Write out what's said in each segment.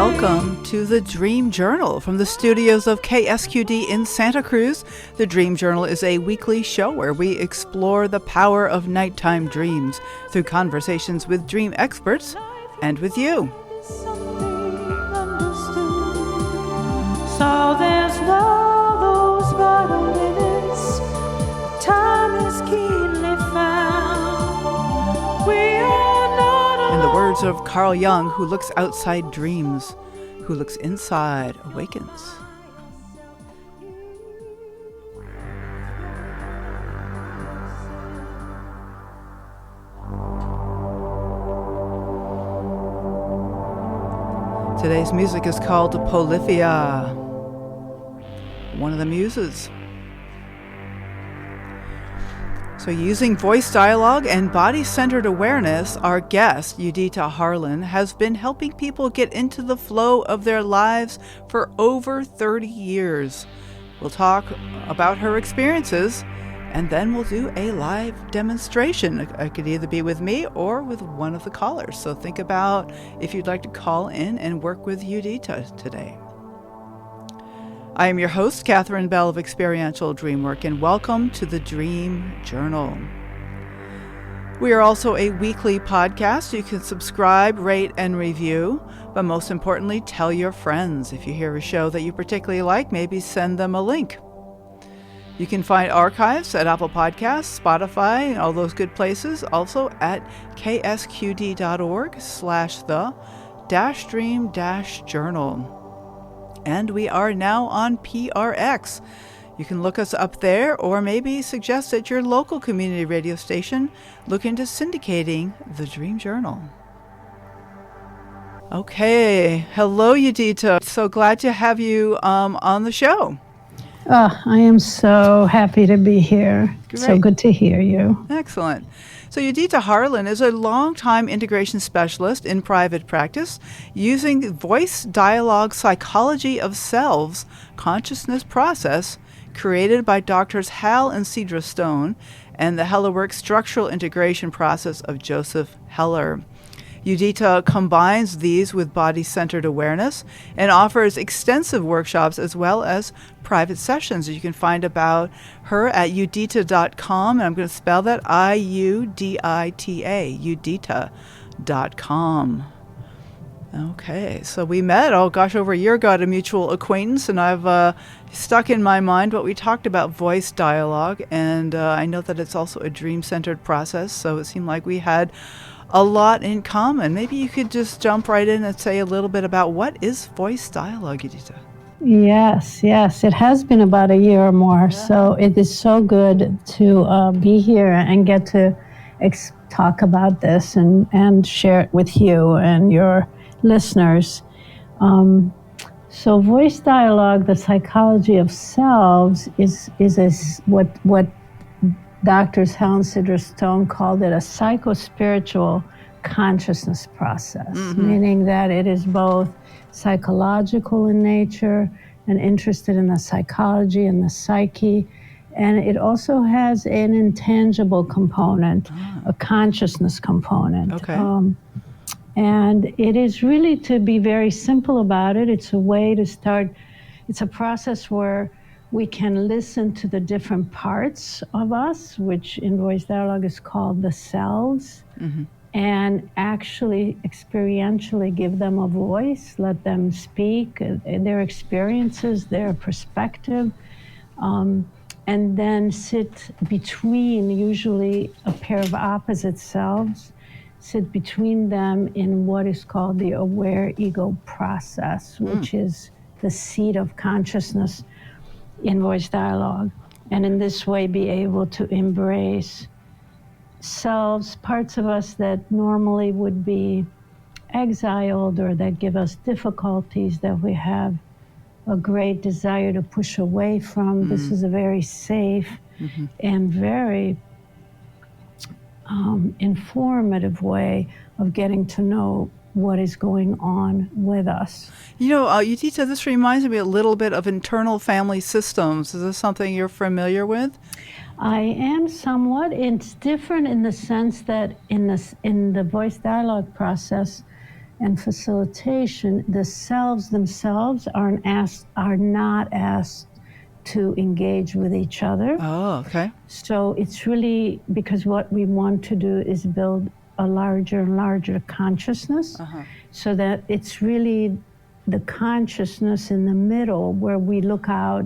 Welcome to the Dream Journal from the studios of KSQD in Santa Cruz. The Dream Journal is a weekly show where we explore the power of nighttime dreams through conversations with dream experts and with you. So there's no those vital minutes. Time is keenly found. We are not alone. In the words of Carl Jung, who looks outside dreams, who looks inside awakens. Today's music is called Polyphia, one of the muses. So using voice dialogue and body-centered awareness, our guest, Iudita Harlan, has been helping people get into the flow of their lives for over 30 years. We'll talk about her experiences, and then we'll do a live demonstration. It could either be with me or with one of the callers. So think about if you'd like to call in and work with Iudita today. I am your host, Catherine Bell of Experiential Dreamwork, and welcome to the Dream Journal. We are also a weekly podcast. You can subscribe, rate, and review, but most importantly, tell your friends. If you hear a show that you particularly like, maybe send them a link. You can find archives at Apple Podcasts, Spotify, and all those good places. Also at ksqd.org/the-dream-journal. And we are now on PRX. You can look us up there or maybe suggest at your local community radio station look into syndicating the Dream Journal. Okay. Hello, Iudita. So glad to have you on the show. Oh, I am so happy to be here. Great. So good to hear you. Excellent. So Iudita Harlan is a longtime integration specialist in private practice using voice dialogue psychology of selves consciousness process created by Doctors Hal and Cedra Stone and the HellerWorks structural integration process of Joseph Heller. Iudita combines these with body-centered awareness and offers extensive workshops as well as private sessions. You can find about her at Iudita.com, and I'm going to spell that I-U-D-I-T-A, Iudita.com. Okay, so we met, over a year ago at a mutual acquaintance, and I've stuck in my mind what we talked about voice dialogue, and I know that it's also a dream-centered process, so it seemed like we had a lot in common. Maybe you could just jump right in and say a little bit about what is voice dialogue, Iudita? Yes. It has been about a year or more, so it is so good to be here and get to talk about this and share it with you and your listeners. So voice dialogue, the psychology of selves, is what Doctors Hal and Cedra Stone called it a psychospiritual consciousness process, meaning that it is both psychological in nature and interested in the psychology and the psyche, and it also has an intangible component, a consciousness component. Okay. And it is really, to be very simple about it, it's a way to start, it's a process where we can listen to the different parts of us, which in voice dialogue is called the selves, and actually experientially give them a voice, let them speak, their experiences, their perspective, and then sit between, usually a pair of opposite selves, sit between them in what is called the aware ego process, which is the seat of consciousness in voice dialogue, and in this way be able to embrace selves, parts of us that normally would be exiled or that give us difficulties that we have a great desire to push away from. This is a very safe and very informative way of getting to know what is going on with us. You know, Iudita, this reminds me a little bit of internal family systems. Is this something you're familiar with? I am somewhat. It's different in the sense that in the voice dialogue process, and facilitation, the selves themselves are not asked to engage with each other. Oh, okay. So it's really because what we want to do is build a larger and larger consciousness, so that it's really the consciousness in the middle where we look out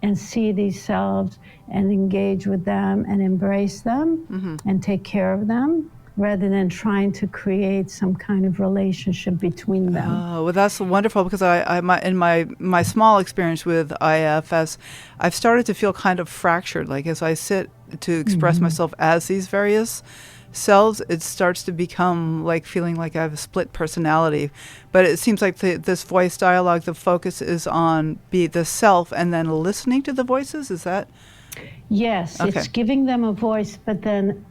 and see these selves and engage with them and embrace them and take care of them, rather than trying to create some kind of relationship between them. Oh, well, that's wonderful, because in my small experience with IFS, I've started to feel kind of fractured. Like, as I sit to express myself as these various selves, it starts to become like feeling like I have a split personality. But it seems like this voice dialogue, the focus is on the self and then listening to the voices. Is that? Yes, Okay. it's giving them a voice, but then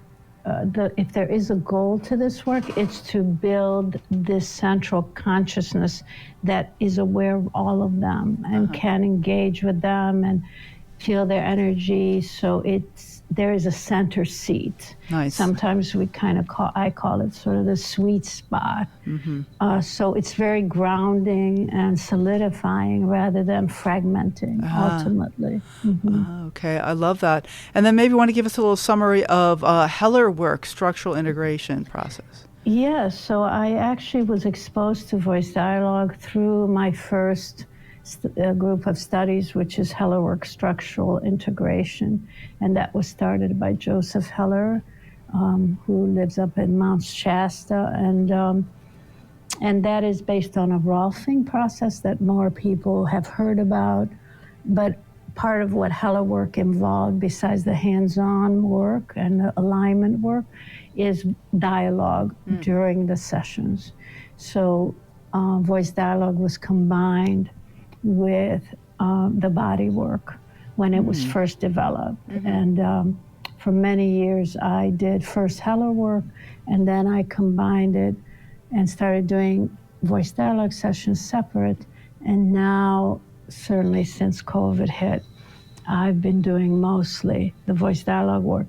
if there is a goal to this work, it's to build this central consciousness that is aware of all of them and can engage with them and feel their energy. So there is a center seat. Nice. Sometimes I call it sort of the sweet spot. So it's very grounding and solidifying rather than fragmenting, ultimately. Okay, I love that. And then maybe you want to give us a little summary of Heller work, structural integration process. Yes, so I actually was exposed to voice dialogue through my first group of studies, which is Heller work, structural integration. And that was started by Joseph Heller, who lives up in Mount Shasta. And that is based on a Rolfing process that more people have heard about. But part of what Heller work involved, besides the hands-on work and the alignment work, is dialogue during the sessions. So voice dialogue was combined with the body work when it was first developed. And for many years, I did first Heller work, and then I combined it and started doing voice dialogue sessions separate. And now, certainly since COVID hit, I've been doing mostly the voice dialogue work.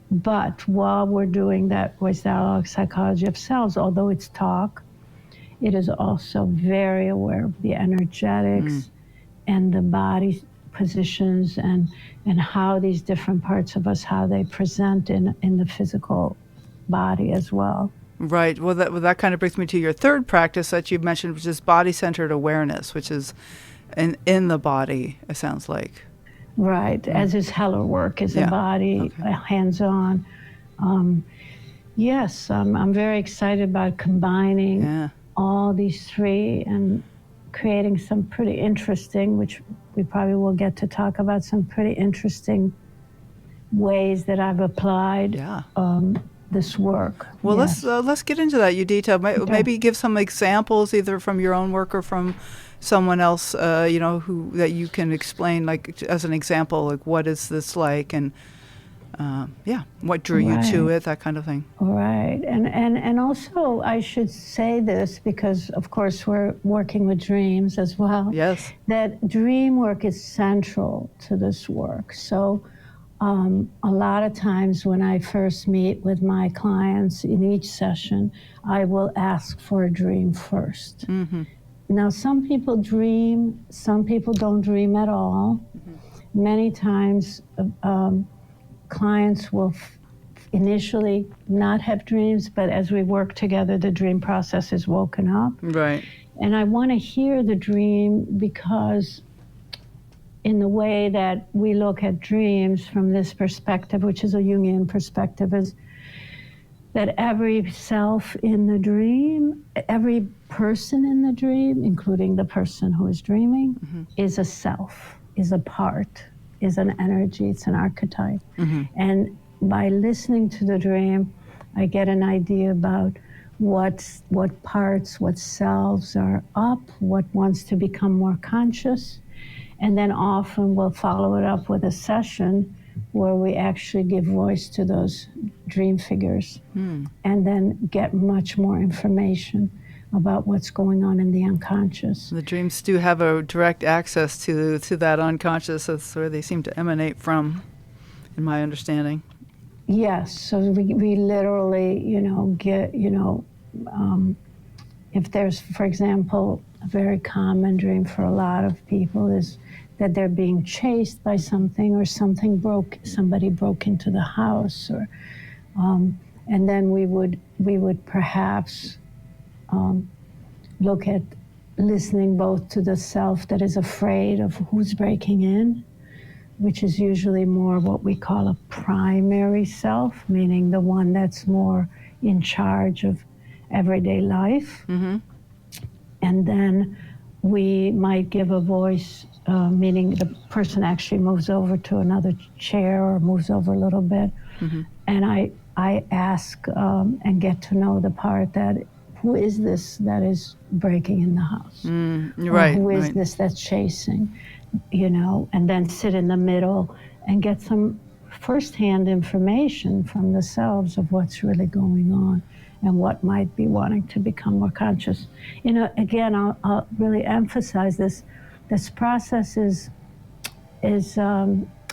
But while we're doing that voice dialogue psychology of selves, although it's talk, it is also very aware of the energetics and the body positions and how these different parts of us, how they present in the physical body as well. Right. Well, that kind of brings me to your third practice that you've mentioned, which is body-centered awareness, which is in the body, it sounds like. Right, as is Heller work, is a body, hands-on. Yes, I'm very excited about combining all these three and creating some pretty interesting, which we probably will get to talk about, some pretty interesting ways that I've applied this work. Well, let's get into that, Iudita. Maybe give some examples, either from your own work or from someone else, who that you can explain, like as an example, like what is this like, and what drew you to it, that kind of thing. Right, and also I should say this because, of course, we're working with dreams as well. Yes. That dream work is central to this work. So a lot of times when I first meet with my clients in each session, I will ask for a dream first. Now, some people dream, some people don't dream at all. Many times, clients will initially not have dreams, but as we work together, the dream process is woken up. Right. And I want to hear the dream because in the way that we look at dreams from this perspective, which is a Jungian perspective, is that every self in the dream, every person in the dream, including the person who is dreaming, is a self, is a part, is an energy, it's an archetype. And by listening to the dream, I get an idea about what parts, what selves are up, what wants to become more conscious. And then often we'll follow it up with a session where we actually give voice to those dream figures and then get much more information about what's going on in the unconscious. The dreams do have a direct access to that unconscious. That's where they seem to emanate from, in my understanding. Yes, so we literally, get, if there's, for example, a very common dream for a lot of people is that they're being chased by something, or somebody broke into the house, or and then we would perhaps look at listening both to the self that is afraid of who's breaking in, which is usually more what we call a primary self, meaning the one that's more in charge of everyday life. Mm-hmm. And then we might give a voice, meaning the person actually moves over to another chair or moves over a little bit. Mm-hmm. And I ask and get to know the part that, who is this that is breaking in the house? Right. Or who is right. this that's chasing? And then sit in the middle and get some firsthand information from the selves of what's really going on and what might be wanting to become more conscious. Again, I'll really emphasize this. This process is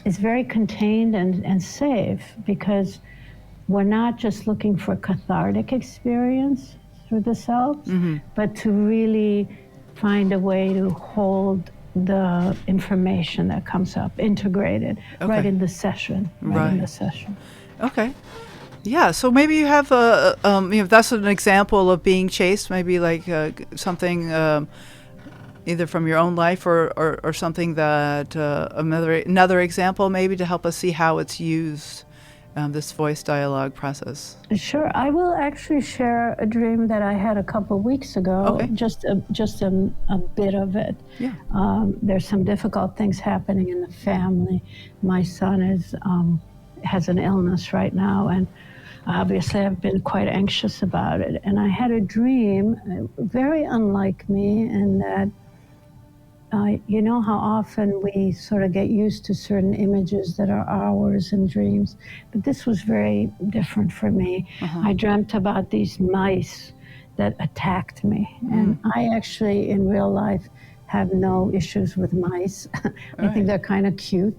very contained and safe, because we're not just looking for cathartic experience through the selves, but to really find a way to hold the information that comes up integrated right in the session. Right in the session. Okay. Yeah, so maybe you have that's an example of being chased, maybe like something either from your own life or something that another example maybe to help us see how it's used, this voice dialogue process. Sure, I will actually share a dream that I had a couple of weeks ago. Okay. Just a bit of it. Yeah. There's some difficult things happening in the family. My son has an illness right now, and obviously I've been quite anxious about it. And I had a dream, very unlike me, in that you know how often we sort of get used to certain images that are ours in dreams, but this was very different for me. I dreamt about these mice that attacked me, and I actually in real life have no issues with mice. I think they're kind of cute.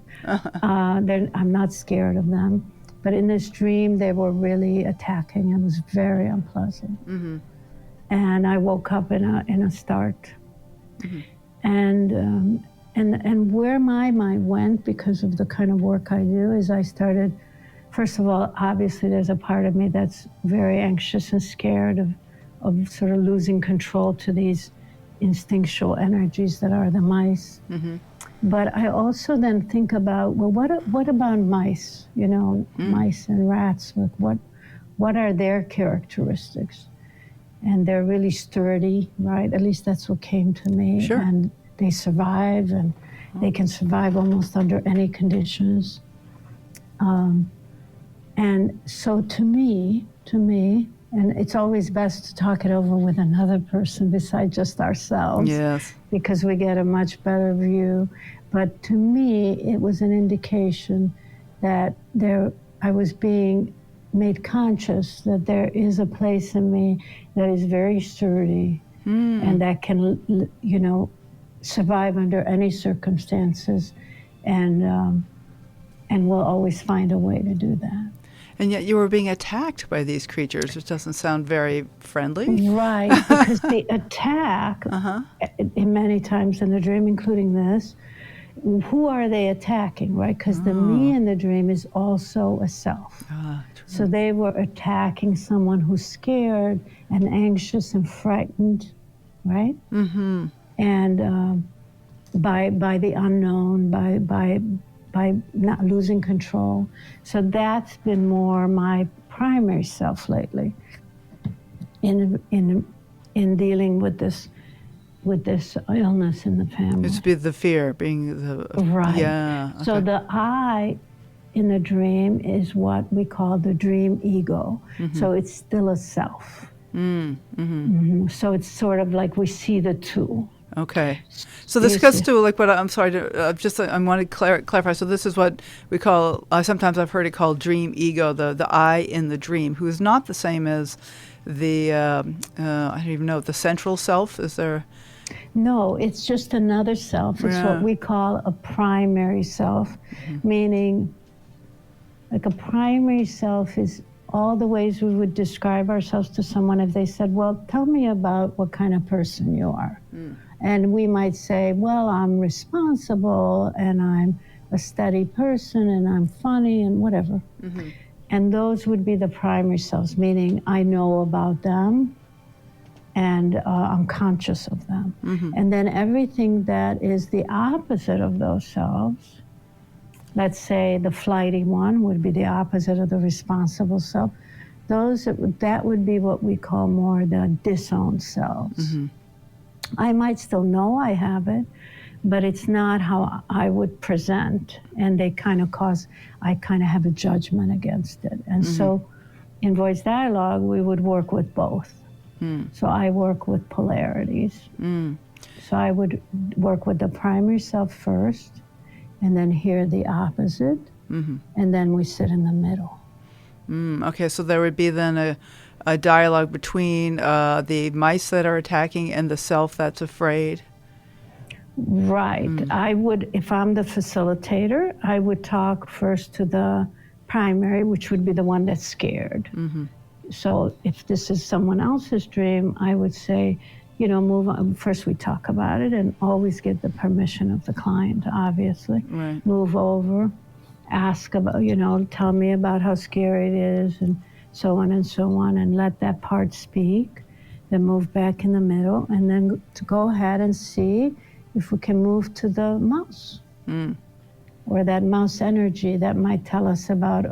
I'm not scared of them, but in this dream they were really attacking. It was very unpleasant. And I woke up in a start. And where my mind went, because of the kind of work I do, is I started, first of all, obviously there's a part of me that's very anxious and scared of sort of losing control to these instinctual energies that are the mice. But I also then think about, well, what about mice? Mice and rats, what are their characteristics? And they're really sturdy, right? At least that's what came to me. Sure. And they survive, and they can survive almost under any conditions. And so to me, and it's always best to talk it over with another person besides just ourselves. Yes. Because we get a much better view. But to me, it was an indication that I was being made conscious that there is a place in me that is very sturdy and that can, survive under any circumstances, and will always find a way to do that. And yet you were being attacked by these creatures, which doesn't sound very friendly. Right, because the attack, in many times in the dream, including this, who are they attacking, right? Because the me in the dream is also a self. So they were attacking someone who's scared and anxious and frightened, right? And by the unknown, by not losing control. So that's been more my primary self lately in dealing with this illness in the family. It's the fear being the right. Yeah. Okay. So the I in the dream is what we call the dream ego. So it's still a self. So it's sort of like we see the two. Okay. So this gets to like what I'm sorry to I want to clarify. So this is what we call sometimes I've heard it called dream ego, the I in the dream, who is not the same as the I don't even know, the central self. Is there? No, it's just another self. It's what we call a primary self, meaning like a primary self is all the ways we would describe ourselves to someone if they said, well, tell me about what kind of person you are. And we might say, well, I'm responsible and I'm a steady person and I'm funny and whatever. And those would be the primary selves, meaning I know about them and I'm conscious of them. And then everything that is the opposite of those selves, let's say the flighty one would be the opposite of the responsible self. That would be what we call more the disowned selves. I might still know I have it, but it's not how I would present, and I kind of have a judgment against it. And so in voice dialogue, we would work with both. So I work with polarities. So I would work with the primary self first, and then hear the opposite, and then we sit in the middle. Okay, so there would be then a dialogue between the mice that are attacking and the self that's afraid. Right. I would, if I'm the facilitator, I would talk first to the primary, which would be the one that's scared. So if this is someone else's dream, I would say, move on. First we talk about it and always get the permission of the client, obviously. Right. Move over, ask about, tell me about how scary it is and so on, and let that part speak. Then move back in the middle, and then to go ahead and see if we can move to the mouse. Or that mouse energy that might tell us about,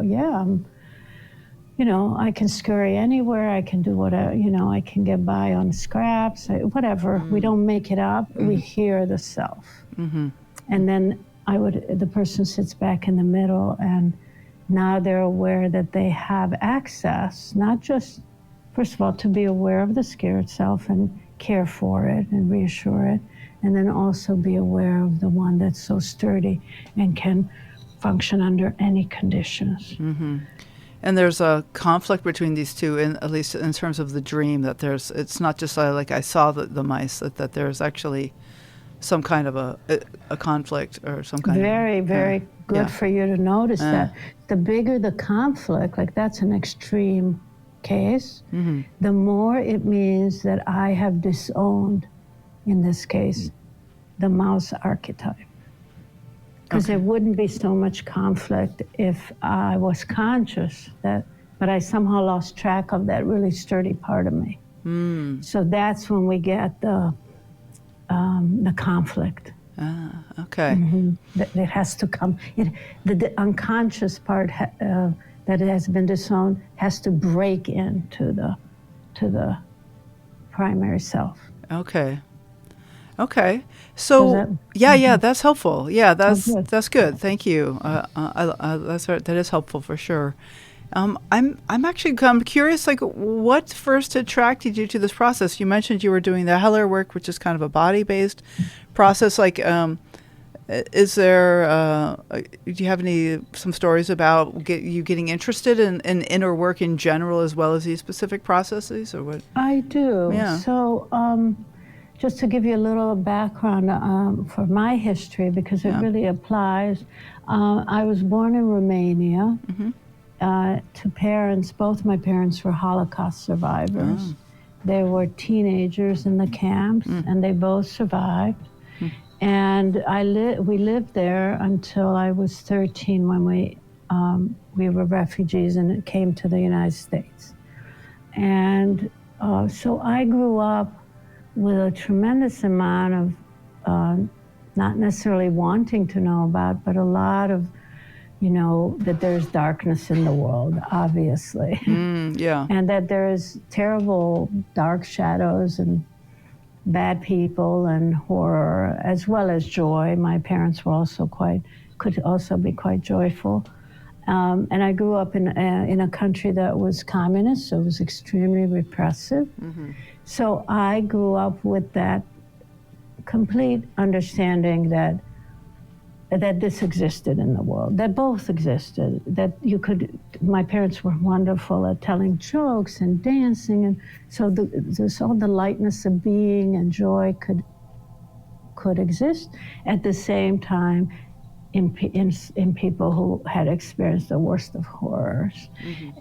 I can scurry anywhere, I can do whatever, I can get by on scraps, whatever. We don't make it up, we hear the self. And then the person sits back in the middle, and now they're aware that they have access, not just, first of all, to be aware of the scared self and care for it and reassure it, and then also be aware of the one that's so sturdy and can function under any conditions. And there's a conflict between these two, at least in terms of the dream, that it's not just like I saw the mice, that there's actually some kind of a conflict or some kind very, of... very good for you to notice that. The bigger the conflict, like that's an extreme case, the more it means that I have disowned, in this case, the mouse archetype. Because there wouldn't be so much conflict if I was conscious but I somehow lost track of that really sturdy part of me. So that's when we get the conflict. Okay. It has to come. The unconscious part that has been disowned has to break into the primary self. Okay. So that's helpful. Yeah, that's good. Thank you. That is helpful for sure. I'm actually curious, like, what first attracted you to this process? You mentioned you were doing the Heller work, which is kind of a body-based process. Like, is there? Do you have some stories about you getting interested in inner work in general, as well as these specific processes, or what? I do. Yeah. So. Just to give you a little background for my history, because it really applies. I was born in Romania to parents. Both my parents were Holocaust survivors. They were teenagers in the camps, and they both survived. And we lived there until I was 13, when we were refugees and came to the United States. And so I grew up with a tremendous amount of not necessarily wanting to know about, but a lot of, that there's darkness in the world, obviously. And that there's terrible dark shadows and bad people and horror, as well as joy. My parents were could also be quite joyful. And I grew up in a country that was communist, so it was extremely repressive. So I grew up with that complete understanding that this existed in the world, that both existed, that my parents were wonderful at telling jokes and dancing, and so all the lightness of being and joy could exist. At the same time, in people who had experienced the worst of horrors.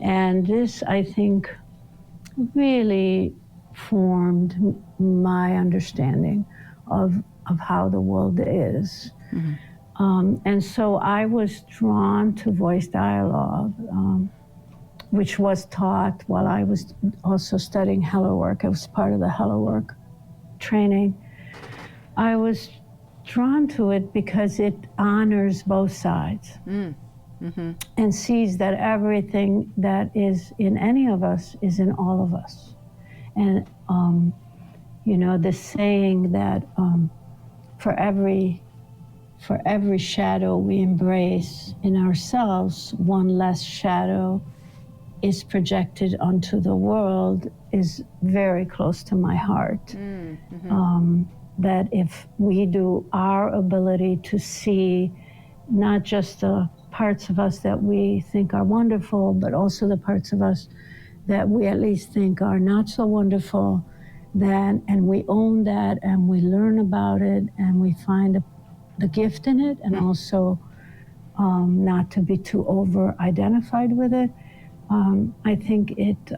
And this, I think, really formed my understanding of how the world is. And so I was drawn to voice dialogue, which was taught while I was also studying hello work. I was part of the hello work training. I was drawn to it because it honors both sides and sees that everything that is in any of us is in all of us. And, you know, the saying that for every shadow we embrace in ourselves, one less shadow is projected onto the world is very close to my heart. That if we do our ability to see not just the parts of us that we think are wonderful, but also the parts of us that we at least think are not so wonderful, then, and we own that and we learn about it and we find the gift in it, and also not to be too over-identified with it, I think it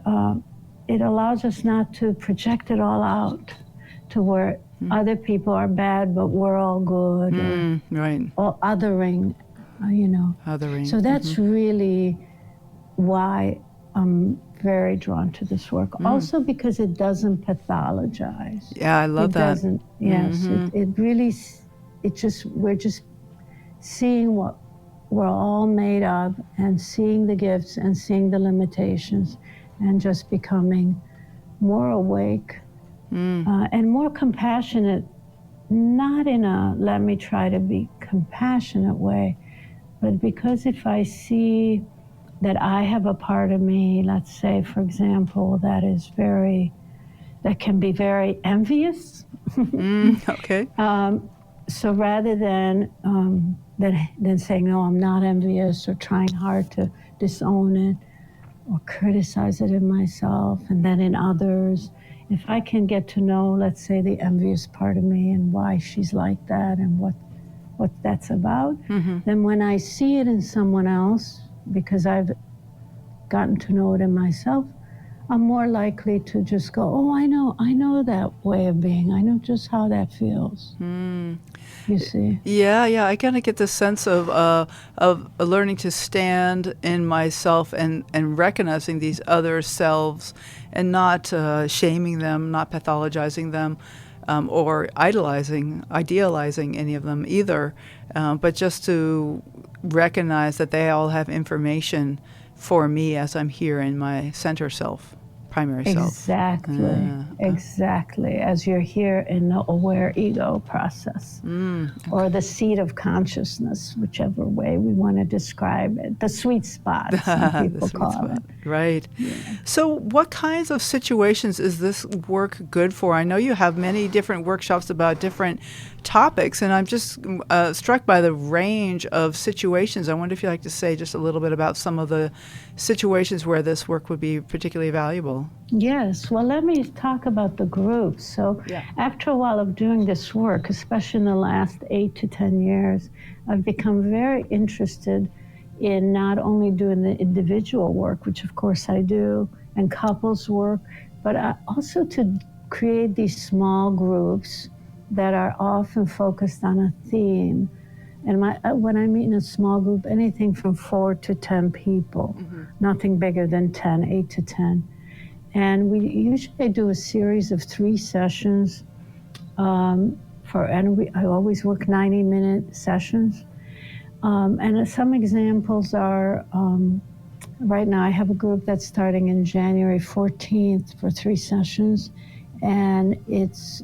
allows us not to project it all out to where other people are bad, but we're all good. Right. Or othering, you know. Othering. So that's really why I'm very drawn to this work. Also because it doesn't pathologize. Yeah, I love that. It doesn't, yes. It really, we're just seeing what we're all made of and seeing the gifts and seeing the limitations and just becoming more awake and more compassionate, not in a let me try to be compassionate way, but because if I see that I have a part of me, let's say, for example, that can be very envious. Okay. So rather than saying, no, I'm not envious, or trying hard to disown it or criticize it in myself and then in others, if I can get to know, let's say, the envious part of me and why she's like that and what that's about, then when I see it in someone else, because I've gotten to know it in myself, I'm more likely to just go, oh, I know that way of being. I know just how that feels. You see? Yeah. I kind of get the sense of learning to stand in myself and recognizing these other selves and not shaming them, not pathologizing them, or idealizing any of them either, but just to recognize that they all have information for me as I'm here in my center self, primary self. Exactly. As you're here in the aware ego process, or the seat of consciousness, whichever way we want to describe it, the sweet spot, some people call it. Right. Yeah. So what kinds of situations is this work good for? I know you have many different workshops about different topics, and I'm just struck by the range of situations. I wonder if you'd like to say just a little bit about some of the situations where this work would be particularly valuable. Yes. Well, let me talk about the groups. So after a while of doing this work, especially in the last 8 to 10 years, I've become very interested in not only doing the individual work, which of course I do, and couples work, but also to create these small groups that are often focused on a theme. And when I mean a small group, anything from 4 to 10 people, nothing bigger than 10, 8 to 10. And we usually do a series of 3 sessions I always work 90-minute sessions. And some examples are, right now I have a group that's starting in January 14th for 3 sessions. And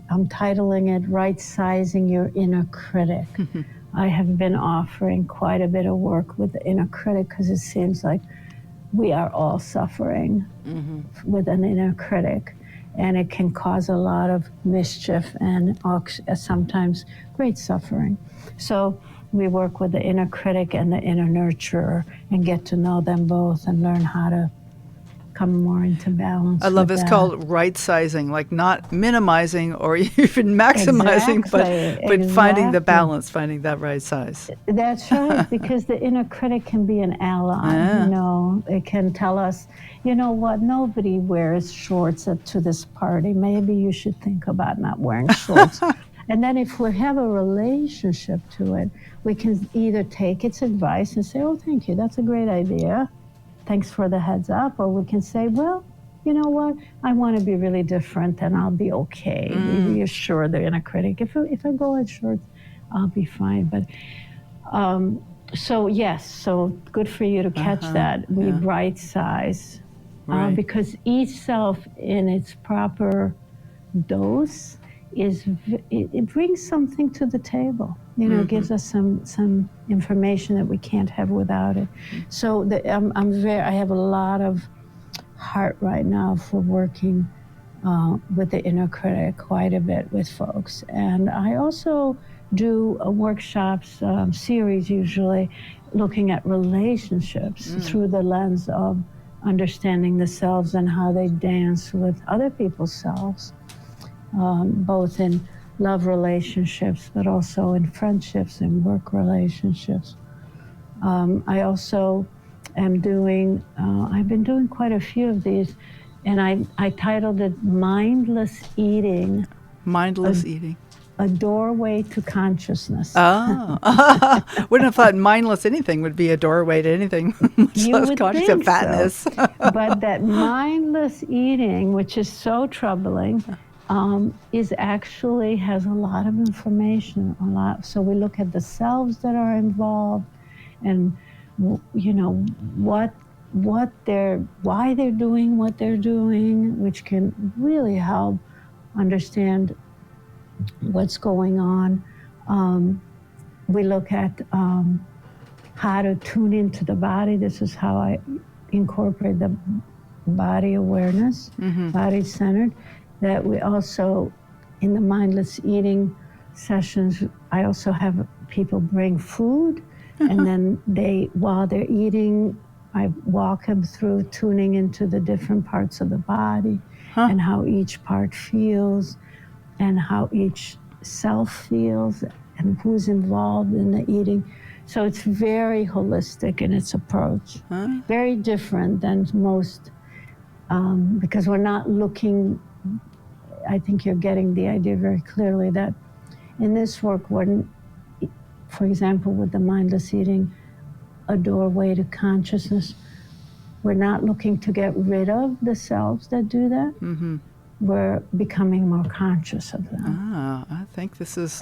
I'm titling it Right-Sizing Your Inner Critic. I have been offering quite a bit of work with the inner critic because it seems like we are all suffering with an inner critic, and it can cause a lot of mischief and sometimes great suffering. So we work with the inner critic and the inner nurturer and get to know them both and learn how to come more into balance. I love with it's that. called right sizing, like not minimizing or even maximizing, but finding the Exactly. balance, finding that right size. That's right, because the inner critic can be an ally. Yeah. It can tell us, you know what, nobody wears shorts to this party. Maybe you should think about not wearing shorts. And then if we have a relationship to it, we can either take its advice and say, oh, thank you, that's a great idea. Thanks for the heads up. Or we can say, well, you know what, I want to be really different and I'll be okay. Reassure the inner critic. If I go in shorts, I'll be fine. But so yes, so good for you to catch that. We right size Right. because each self in its proper dose it brings something to the table. It gives us some information that we can't have without it. So I have a lot of heart right now for working with the inner critic quite a bit with folks. And I also do workshops, series usually, looking at relationships through the lens of understanding the selves and how they dance with other people's selves, both in love relationships, but also in friendships and work relationships. I also am I've been doing quite a few of these, and I titled it Mindless Eating. Mindless eating. A doorway to consciousness. Oh, wouldn't have thought mindless anything would be a doorway to anything. You would conscious think of fatness. so. But that mindless eating, which is so troubling, is actually has a lot of information. So we look at the selves that are involved, and why they're doing what they're doing, which can really help understand what's going on. We look at how to tune into the body. This is how I incorporate the body awareness, body-centered. That we also, in the mindless eating sessions, I also have people bring food, and then while they're eating, I walk them through tuning into the different parts of the body and how each part feels, and how each self feels, and who's involved in the eating. So it's very holistic in its approach, very different than most, because we're not looking, I think you're getting the idea very clearly that in this work, for example, with the mindless eating, a doorway to consciousness, we're not looking to get rid of the selves that do that. We're becoming more conscious of them. I think this is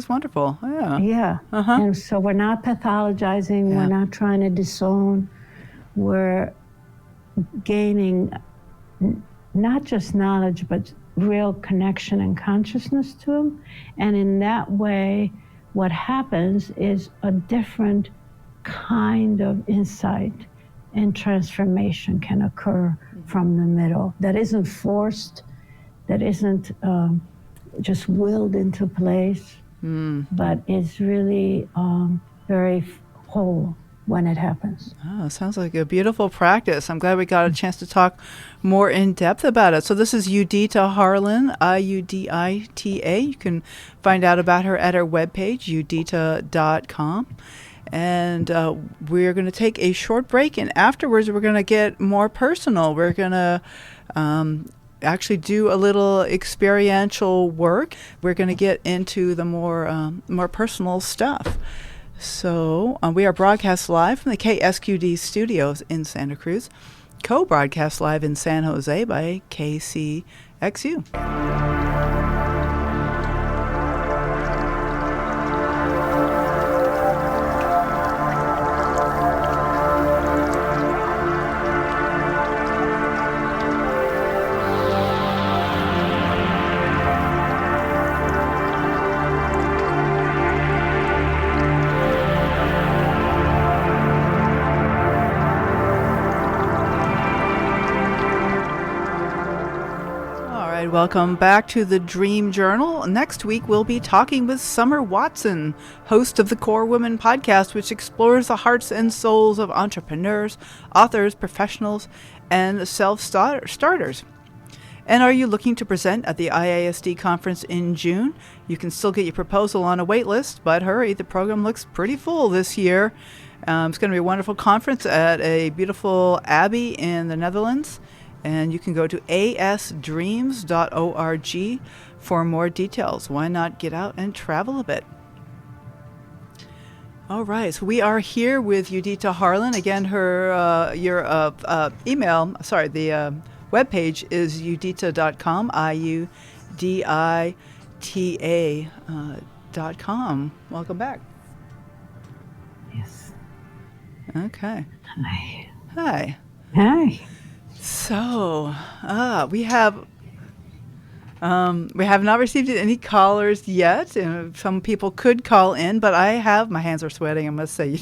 wonderful. Yeah. And so we're not pathologizing. We're not trying to disown. We're gaining not just knowledge, but real connection and consciousness to them. And in that way, what happens is a different kind of insight and transformation can occur from the middle that isn't forced, that isn't just willed into place, but is really very whole when it happens. Oh, sounds like a beautiful practice. I'm glad we got a chance to talk more in depth about it. So this is Iudita Harlan, Iudita. You can find out about her at her webpage, Iudita.com. And we're going to take a short break, and afterwards we're going to get more personal. We're going to actually do a little experiential work. We're going to get into the more personal stuff. So we are broadcast live from the KSQD studios in Santa Cruz, co-broadcast live in San Jose by KCXU. Welcome back to the Dream Journal. Next week, we'll be talking with Summer Watson, host of the Core Women podcast, which explores the hearts and souls of entrepreneurs, authors, professionals, and self-starters. And are you looking to present at the IASD conference in June? You can still get your proposal on a wait list, but hurry, the program looks pretty full this year. It's going to be a wonderful conference at a beautiful abbey in the Netherlands. And you can go to asdreams.org for more details. Why not get out and travel a bit? All right, so we are here with Iudita Harlan. Again, her the webpage is iudita.com, iudita.com. Welcome back. Yes. Okay. Hi. Hi. Hi. So, we have not received any callers yet. Some people could call in, but my hands are sweating, I must say.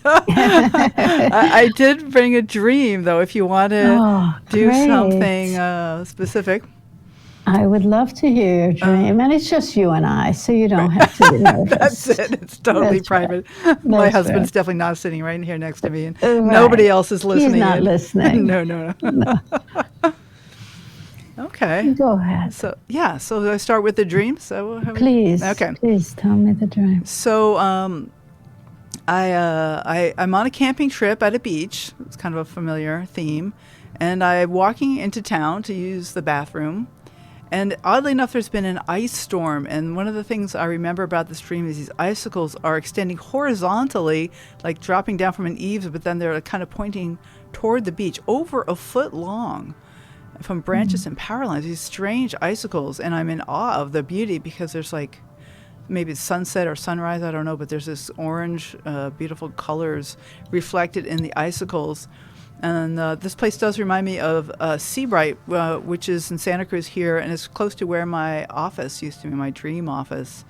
I did bring a dream, though, if you want to do something specific. I would love to hear your dream. And it's just you and I, so you don't have to be nervous. That's it. It's totally private. My husband's definitely not sitting right here next to me, and nobody else is listening. He's not listening. No. Okay. Go ahead. So I start with the dream. So please. Okay. Please tell me the dream. So I'm on a camping trip at a beach. It's kind of a familiar theme, and I'm walking into town to use the bathroom. And oddly enough, there's been an ice storm. And one of the things I remember about this dream is these icicles are extending horizontally, like dropping down from an eaves, but then they're kind of pointing toward the beach, over a foot long, from branches and power lines. These strange icicles. And I'm in awe of the beauty because there's like maybe it's sunset or sunrise, I don't know, but there's this orange, beautiful colors reflected in the icicles. And this place does remind me of Seabright, which is in Santa Cruz here, and it's close to where my office used to be, my dream office,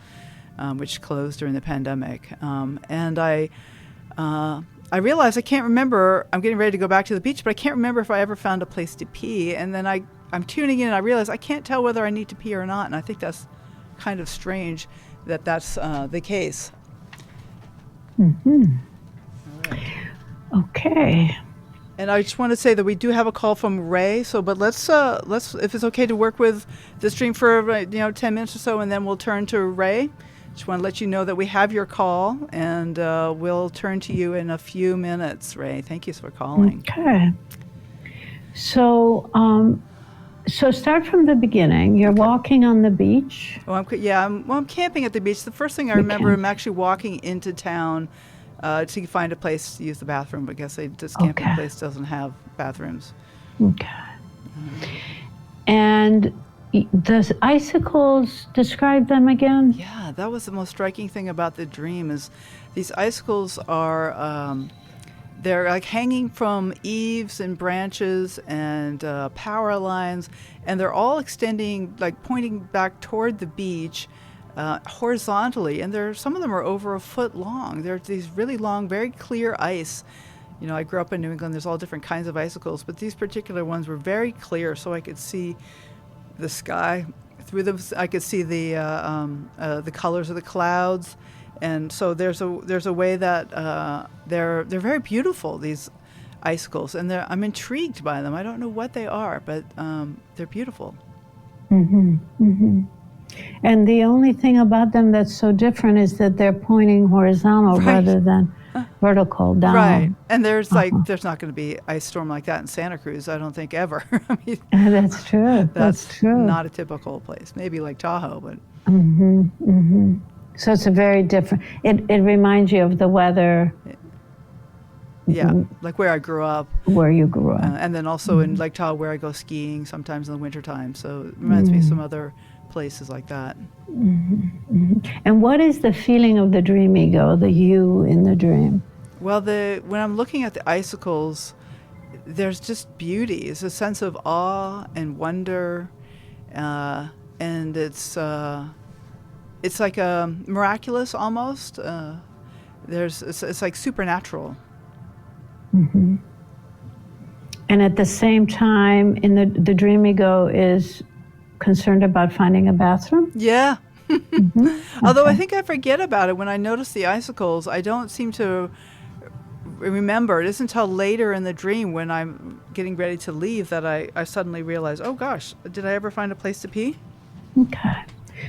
which closed during the pandemic. And I realized I can't remember. I'm getting ready to go back to the beach, but I can't remember if I ever found a place to pee. And then I'm tuning in, and I realize I can't tell whether I need to pee or not. And I think that's kind of strange that that's the case. Mm-hmm. All right. Okay. And I just want to say that we do have a call from Ray. But let's if it's okay to work with this dream for 10 minutes or so, and then we'll turn to Ray. Just want to let you know that we have your call, and we'll turn to you in a few minutes, Ray. Thank you for calling. Okay. So, start from the beginning. You're walking on the beach. Well, I'm camping at the beach. The first thing I remember, I'm actually walking into town to find a place to use the bathroom. But I guess this camping place doesn't have bathrooms. Okay. And the icicles, describe them again? Yeah, that was the most striking thing about the dream is these icicles are, they're like hanging from eaves and branches and power lines, and they're all extending, like pointing back toward the beach horizontally, and some of them are over a foot long. They're these really long, very clear ice. I grew up in New England. There's all different kinds of icicles, but these particular ones were very clear, so I could see the sky through them. I could see the colors of the clouds, and so there's a way that they're very beautiful, these icicles, and I'm intrigued by them. I don't know what they are, but they're beautiful. Mm-hmm. Mm-hmm. And the only thing about them that's so different is that they're pointing horizontal rather than vertical down. Right. And there's there's not going to be ice storm like that in Santa Cruz, I don't think, ever. I mean, that's true. That's true. Not a typical place. Maybe like Tahoe, but. Mm-hmm. Mm-hmm. So it's a very different. It reminds you of the weather. Yeah, like where I grew up. Where you grew up. And then also in Lake Tahoe where I go skiing sometimes in the wintertime. So it reminds me of some other places like that. Mm-hmm. And what is the feeling of the dream ego, the you in the dream? Well, when I'm looking at the icicles, there's just beauty. It's a sense of awe and wonder, and it's like miraculous almost. It's like supernatural. Mm-hmm. And at the same time, in the dream ego is concerned about finding a bathroom? Yeah. Mm-hmm. Although I think I forget about it when I notice the icicles. I don't seem to remember. It isn't until later in the dream when I'm getting ready to leave that I suddenly realize, oh gosh, did I ever find a place to pee? Okay.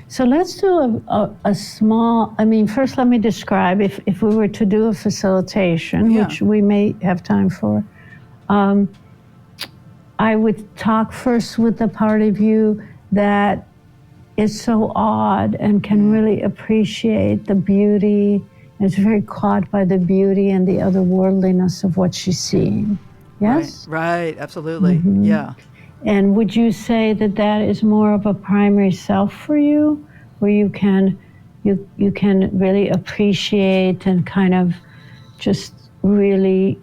So let's do a small, first let me describe, if we were to do a facilitation, Yeah. which we may have time for, I would talk first with the part of you that is so odd and can really appreciate the beauty, and is very caught by the beauty and the otherworldliness of what she's seeing. Yes? Right, absolutely. Yeah. And would you say that that is more of a primary self for you, where you can really appreciate and kind of just really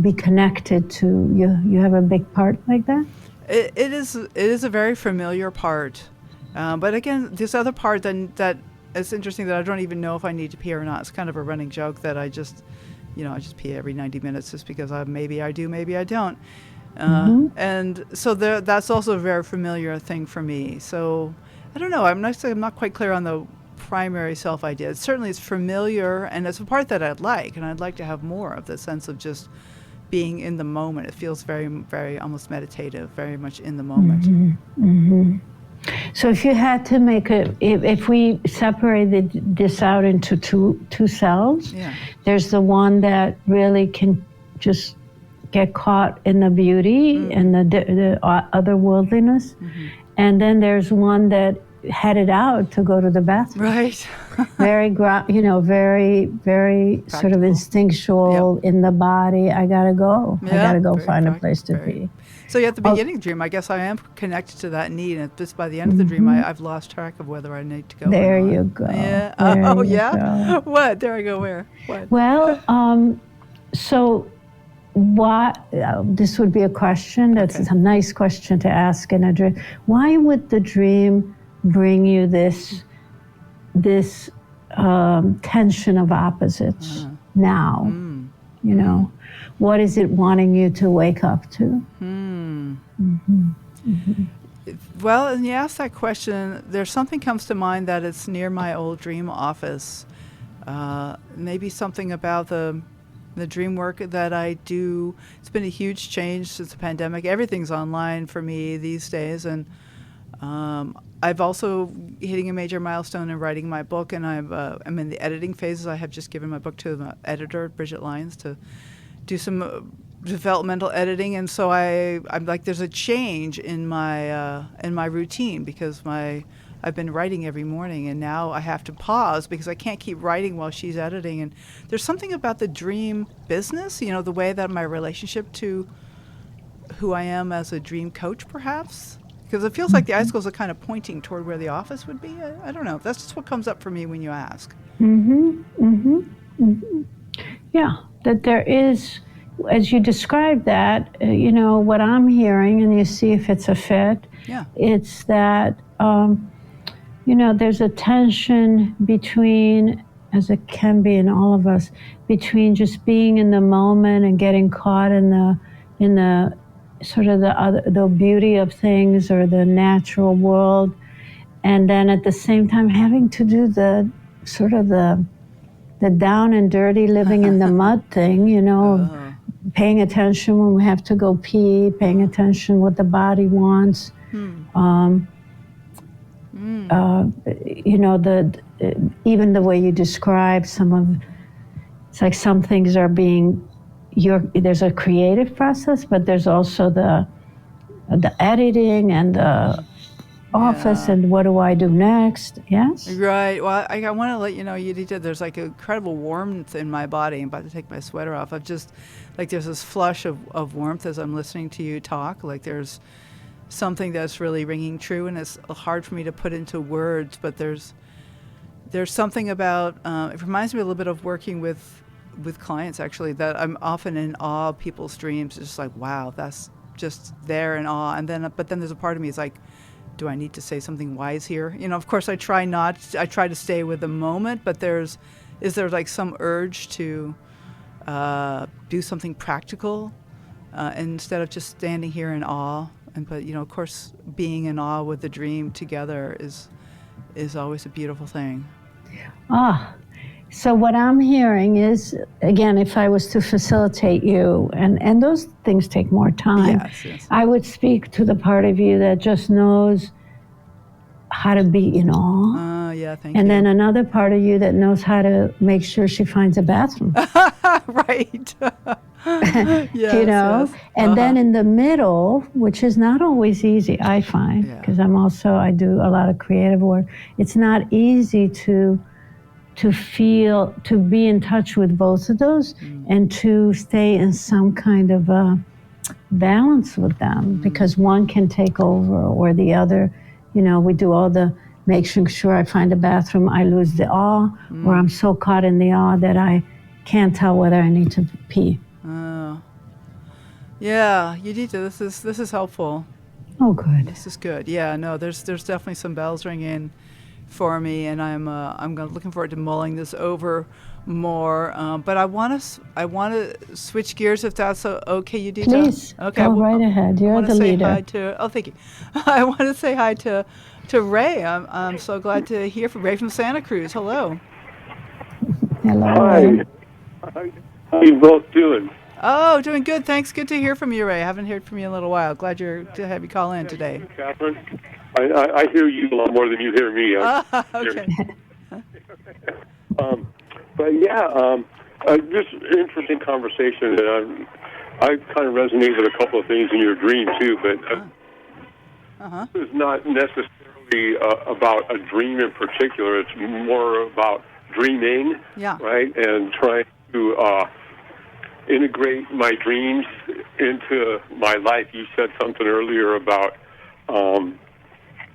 be connected to you have a big part like that? It is a very familiar part. But again, this other part that it's interesting that I don't even know if I need to pee or not. It's kind of a running joke that I just pee every 90 minutes just because maybe I do, maybe I don't. And so that's also a very familiar thing for me. So I don't know. I'm not quite clear on the primary self idea. It certainly is familiar, and it's a part that I'd like, and I'd like to have more of the sense of just being in the moment. It feels very, very almost meditative, very much in the moment. So if you had to make if we separated this out into two selves, there's the one that really can just get caught in the beauty and the otherworldliness, and then there's one that headed out to go to the bathroom. Right. Very, very, very Practical. sort of instinctual in the body. I gotta go. I gotta go find a place to pee. So at the beginning of the dream, I guess I am connected to that need, and just by the end of the dream, I've lost track of whether I need to go. There or not. you go. Yeah. There you yeah. go. What? There I go. Where? What? Well, so what? This would be a question. That's a nice question to ask in a dream. Why would the dream bring you this tension of opposites now? You know, what is it wanting you to wake up to? Well, and you ask that question, there's something comes to mind that it's near my old dream office. Maybe something about the dream work that I do. It's been a huge change since the pandemic. Everything's online for me these days, and I've also hitting a major milestone in writing my book, and I'm in the editing phases. I have just given my book to the editor, Bridget Lyons, to do some developmental editing, and so I'm like, there's a change in my routine because I've been writing every morning, and now I have to pause because I can't keep writing while she's editing. And there's something about the dream business, the way that my relationship to who I am as a dream coach, perhaps. Because it feels like the icicles are kind of pointing toward where the office would be. I don't know. That's just what comes up for me when you ask. Yeah, that there is, as you describe that, what I'm hearing, and you see if it's a fit, it's that, there's a tension between, as it can be in all of us, between just being in the moment and getting caught in the sort of the beauty of things or the natural world, and then at the same time having to do the sort of the down and dirty living in the mud thing, paying attention when we have to go pee, paying attention what the body wants. Even the way you describe it's like some things are being, there's a creative process, but there's also the editing and the office and what do I do next? Yes? Right. Well, I want to let you know, Iudita, there's like incredible warmth in my body. I'm about to take my sweater off. I've just, like, there's this flush of warmth as I'm listening to you talk. Like, there's something that's really ringing true, and it's hard for me to put into words, but there's something about, it reminds me a little bit of working with clients, actually, that I'm often in awe of people's dreams. It's just like, wow, that's just there in awe. But then there's a part of me is like, do I need to say something wise here? Of course I try to stay with the moment, but is there like some urge to do something practical instead of just standing here in awe? But of course, being in awe with the dream together is always a beautiful thing. So what I'm hearing is, again, if I was to facilitate you, and those things take more time, Yes. I would speak to the part of you that just knows how to be in awe. Yeah, thank And you. then another part of you that knows how to make sure she finds a bathroom. Right. You know? Yes. And then in the middle, which is not always easy, I find, Yeah. because I do a lot of creative work. It's not easy to be in touch with both of those and to stay in some kind of a balance with them, because one can take over or the other. We do all the making sure I find a bathroom, I lose the awe, or I'm so caught in the awe that I can't tell whether I need to pee. Oh. Yeah, Yudita, this is helpful. Oh, good. This is good. Yeah, no, there's definitely some bells ringing for me, and I'm looking forward to mulling this over more. But I want to switch gears if that's okay, Yudita. Please, Okay, go right ahead. You're the leader. Thank you. I want to say hi to Ray. I'm so glad to hear from Ray from Santa Cruz. Hello. Hello, Hi. Ray. How are you both doing? Oh, doing good. Thanks. Good to hear from you, Ray. I haven't heard from you in a little while. Glad to have you call in today. Catherine, I hear you a lot more than you hear me. Okay. But yeah, just an interesting conversation. And I kind of resonate with a couple of things in your dream too. But it's not necessarily about a dream in particular. It's more about dreaming, right, and trying to integrate my dreams into my life. You said something earlier about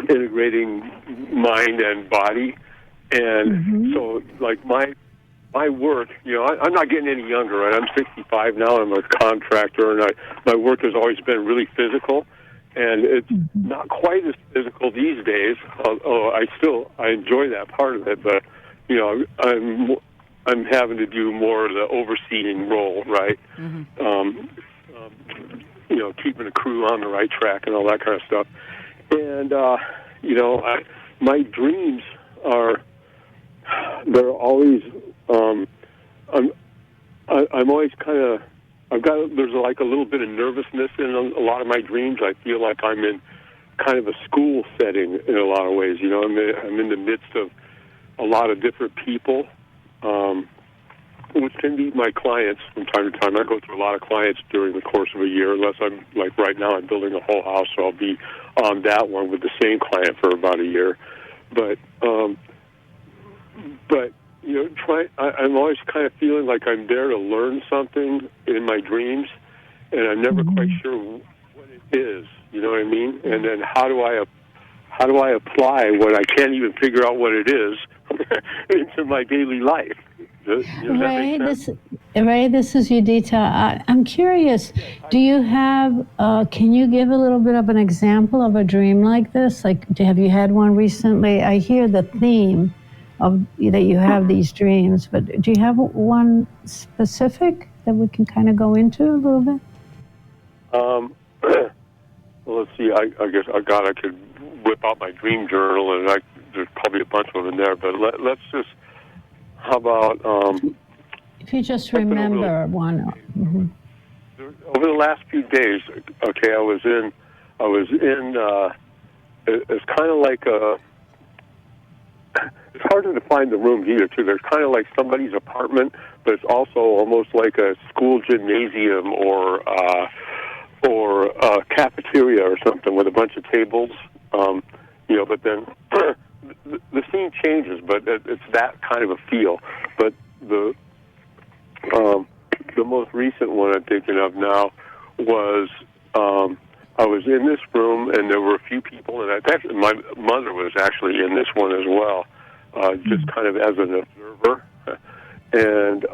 integrating mind and body, and so like my work, I'm not getting any younger, right? I'm 65 now. I'm a contractor, and my work has always been really physical, and it's not quite as physical these days. Although I enjoy that part of it, but I'm having to do more of the overseeing role, right? Keeping the crew on the right track and all that kind of stuff. And my dreams they're always I'm always kind of there's like a little bit of nervousness in a lot of my dreams. I feel like I'm in kind of a school setting in a lot of ways. I'm in the midst of a lot of different people, which can be my clients from time to time. I go through a lot of clients during the course of a year, unless I'm, like right now, I'm building a whole house, so I'll be on that one with the same client for about a year. But I'm always kind of feeling like I'm there to learn something in my dreams, and I'm never quite sure what it is. You know what I mean? And then how do I apply what I can't even figure out what it is into my daily life? Ray, this is Yudita. I'm curious, do you have, can you give a little bit of an example of a dream like this? Like, have you had one recently? I hear the theme of that you have these dreams, but do you have one specific that we can kind of go into a little bit? Well, let's see. I guess I could whip out my dream journal, and there's probably a bunch of them in there. But let's just. How about? If you just remember one. Over the last few days, okay, I was in. It's kind of like a. It's hard to define the rooms either, too. There's kind of like somebody's apartment, but it's also almost like a school gymnasium or a cafeteria or something with a bunch of tables. But then the scene changes, but it's that kind of a feel. But the most recent one I'm thinking of now was I was in this room, and there were a few people, and my mother was actually in this one as well, just kind of as an observer. And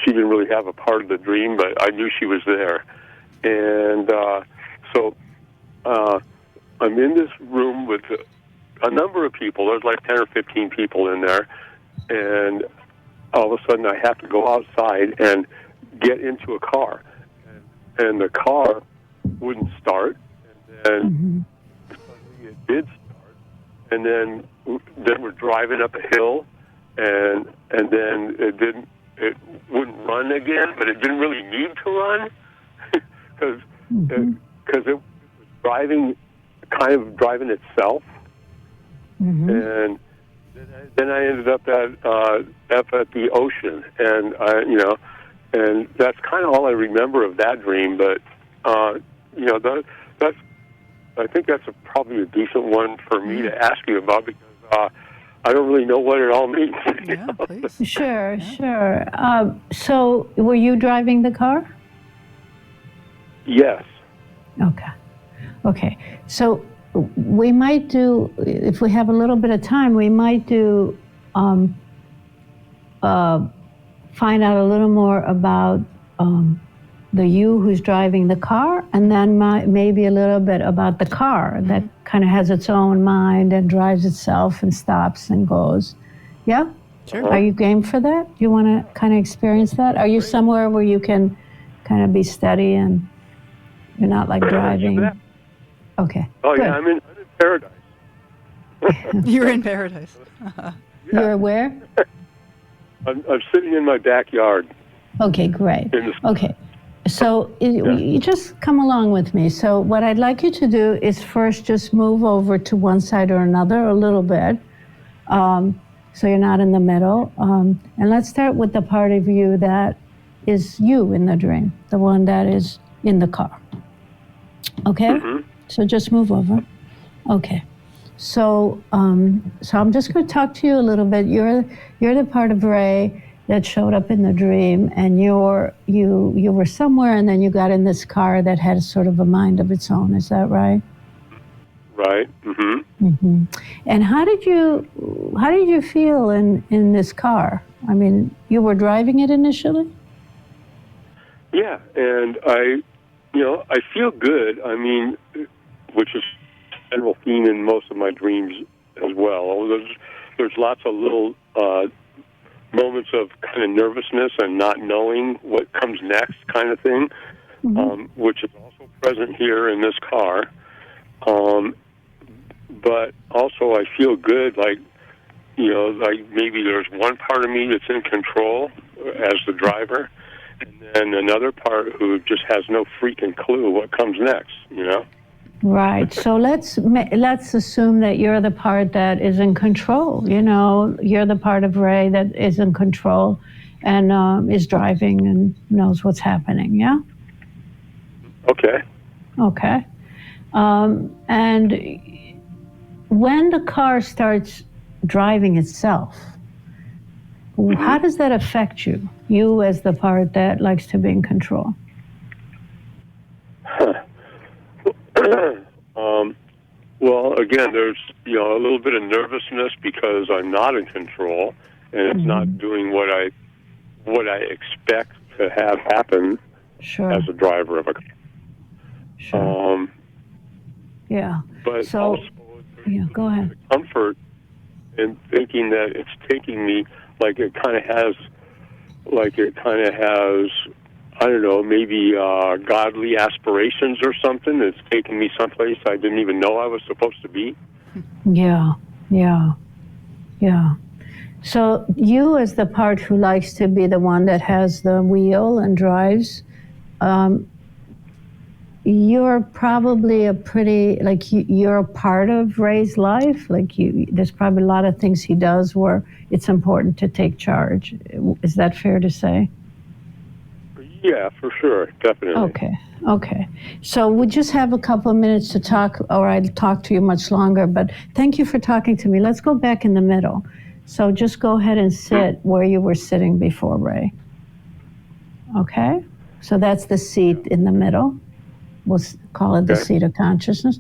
she didn't really have a part of the dream, but I knew she was there. And so I'm in this room with a number of people. There's like 10 or 15 people in there. And all of a sudden I have to go outside and get into a car. And the car wouldn't start. And then suddenly it did start. And then we're driving up a hill. and then it wouldn't run again, but it didn't really need to run because it was driving itself, and then I ended up at the ocean, and and that's kind of all I remember of that dream. But that's I think that's probably a decent one for me to ask you about because I don't really know what it all means. Yeah, please. Sure. So, were you driving the car? Yes. Okay. So, we might do, if we have a little bit of time, we might do find out a little more about the you who's driving the car, and then maybe a little bit about the car that kind of has its own mind and drives itself and stops and goes. Yeah? Sure. Are you game for that? You want to kind of experience that? Are you somewhere where you can kind of be steady and you're not like driving? Okay. Oh, good. yeah, I'm in paradise. You're in paradise. You're where? I'm sitting in my backyard. Okay, great. Okay. So you just come along with me. So what I'd like you to do is first just move over to one side or another a little bit, so you're not in the middle. And let's start with the part of you that is you in the dream, the one that is in the car. Okay? So just move over. Okay. So so I'm just going to talk to you a little bit. You're the part of Ray that showed up in the dream, and you were somewhere, and then you got in this car that had sort of a mind of its own. Is that right? Right. And how did you feel in this car? I mean, you were driving it initially? Yeah, and I feel good. I mean, which is a general theme in most of my dreams as well. There's lots of little moments of kind of nervousness and not knowing what comes next kind of thing, which is also present here in this car. But also I feel good, like maybe there's one part of me that's in control as the driver, and then another part who just has no freaking clue what comes next, Right. So let's assume that you're the part that is in control. You're the part of Ray that is in control and is driving and knows what's happening. Yeah. Okay. And when the car starts driving itself, how does that affect you? You as the part that likes to be in control. Well, again, there's a little bit of nervousness because I'm not in control, and it's not doing what I expect to have happen as a driver of a car. Sure. Yeah. But so, also, go ahead. Comfort in thinking that it's taking me like it kind of has, I don't know, maybe godly aspirations or something. It's taking me someplace I didn't even know I was supposed to be. Yeah. So you as the part who likes to be the one that has the wheel and drives, you're probably you're a part of Ray's life. There's probably a lot of things he does where it's important to take charge. Is that fair to say? Yeah, for sure, definitely. Okay. So we just have a couple of minutes to talk, or I'd talk to you much longer, but thank you for talking to me. Let's go back in the middle. So just go ahead and sit where you were sitting before, Ray. Okay? So that's the seat in the middle. We'll call it the seat of consciousness.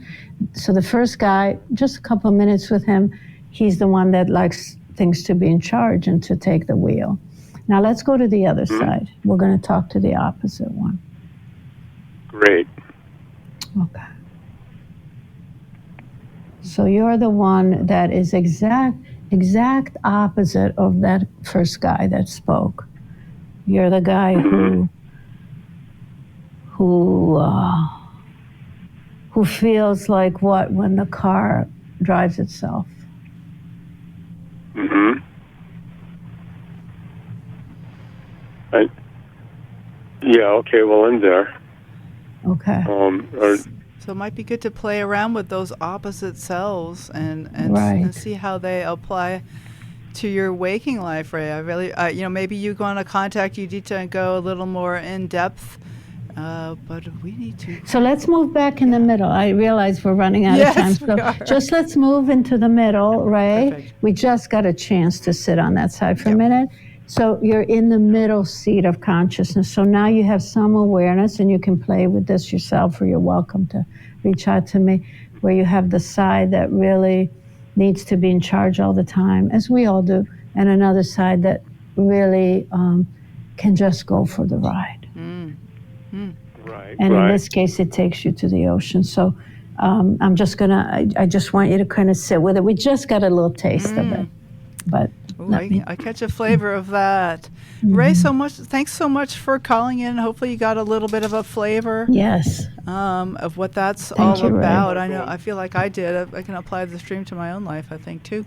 So the first guy, just a couple of minutes with him, he's the one that likes things to be in charge and to take the wheel. Now let's go to the other side. We're going to talk to the opposite one. Great. Okay. So you're the one that is exact opposite of that first guy that spoke. You're the guy who feels like what when the car drives itself. Yeah, okay, well, I'm there. Okay. So it might be good to play around with those opposite selves and Right. see how they apply to your waking life, Ray. I really, maybe you want to contact Iudita and go a little more in depth. But we need to. So let's move back in the middle. I realize we're running out of time. Yes, we So are. just let's move into the middle, Ray. Perfect. We just got a chance to sit on that side for a Yep. minute. So you're in the middle seat of consciousness. So now you have some awareness, and you can play with this yourself, or you're welcome to reach out to me, where you have the side that really needs to be in charge all the time, as we all do, and another side that really can just go for the ride. Right. And in this case, it takes you to the ocean. So I'm just I just want you to kind of sit with it. We just got a little taste of it. But Ooh, I catch a flavor of that. Ray, thanks so much for calling in. Hopefully you got a little bit of a flavor Yes. Of what that's Thank all you, Ray. about. I feel like I did. I can apply the stream to my own life, I think, too.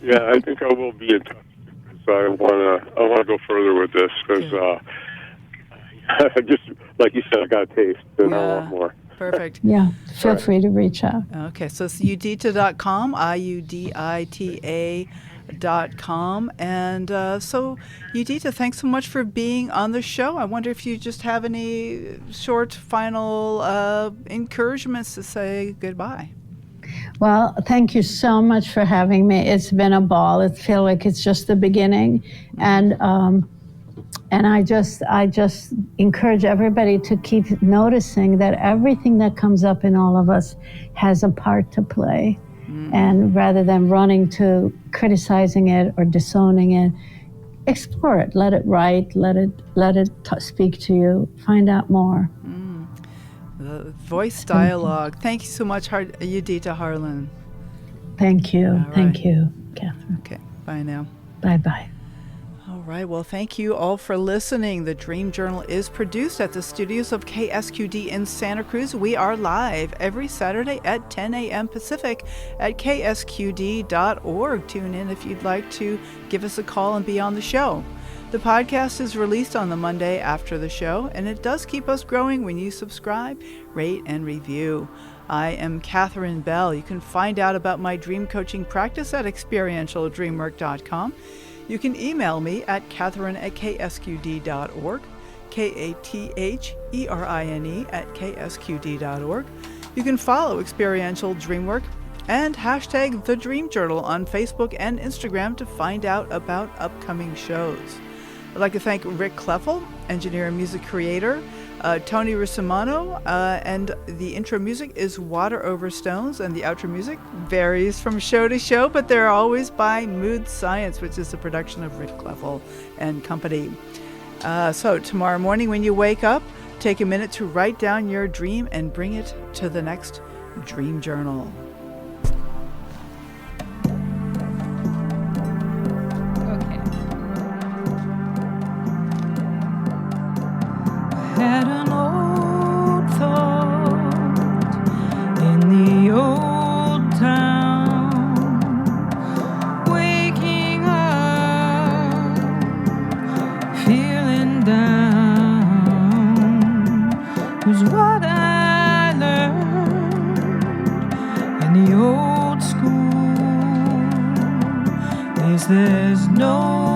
Yeah, I think I will be in touch. So I want to go further with this because just like you said, I got a taste and I want more. Perfect. Yeah, feel free to reach out. Okay, so it's Iudita.com, IUDITA.com. And so, Iudita, thanks so much for being on the show. I wonder if you just have any short final encouragements to say goodbye. Well, thank you so much for having me. It's been a ball. It feels like it's just the beginning. And I just encourage everybody to keep noticing that everything that comes up in all of us has a part to play. And rather than running to criticizing it or disowning it, explore it, let it write, let it speak to you, find out more. The voice dialogue. Thank you so much, Iudita Harlan. Thank you. All Thank right. you, Catherine. Okay, bye now. Bye-bye. All right, well, thank you all for listening. The Dream Journal is produced at the studios of KSQD in Santa Cruz. We are live every Saturday at 10 a.m. Pacific at ksqd.org. Tune in if you'd like to give us a call and be on the show. The podcast is released on the Monday after the show, and it does keep us growing when you subscribe, rate, and review. I am Catherine Bell. You can find out about my dream coaching practice at experientialdreamwork.com. You can email me at catherine@ksqd.org, KATHERINE@ksqd.org. You can follow Experiential Dreamwork and hashtag The Dream Journal on Facebook and Instagram to find out about upcoming shows. I'd like to thank Rick Kleffel, engineer and music creator, Tony Russimano, and the intro music is Water Over Stones, and the outro music varies from show to show, but they're always by Mood Science, which is a production of Rick Kleffel and company. So tomorrow morning when you wake up, take a minute to write down your dream and bring it to the next Dream Journal. Had an old thought in the old town, waking up, feeling down, was what I learned in the old school, is there's no